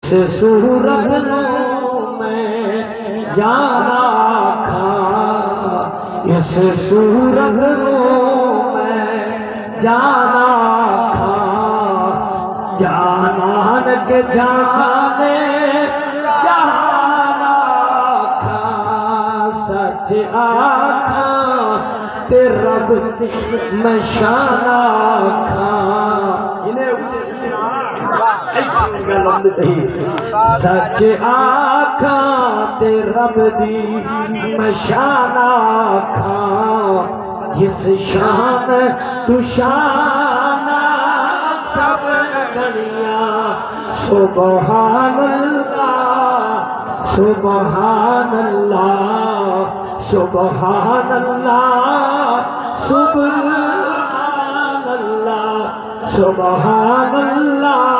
सूरत में जाना खा, इस सूरत में जाना खा, जानान के जाने जाना खा, सच आखा ते रब में शाना खा। सच आखा ते रब दी मैं शान आखा, जिस शान तू शान सब गणिया। सुबहान अल्लाह सुबहान अल्लाह सुबहान अल्लाह सुबहान अल्लाह सुबहान अल्लाह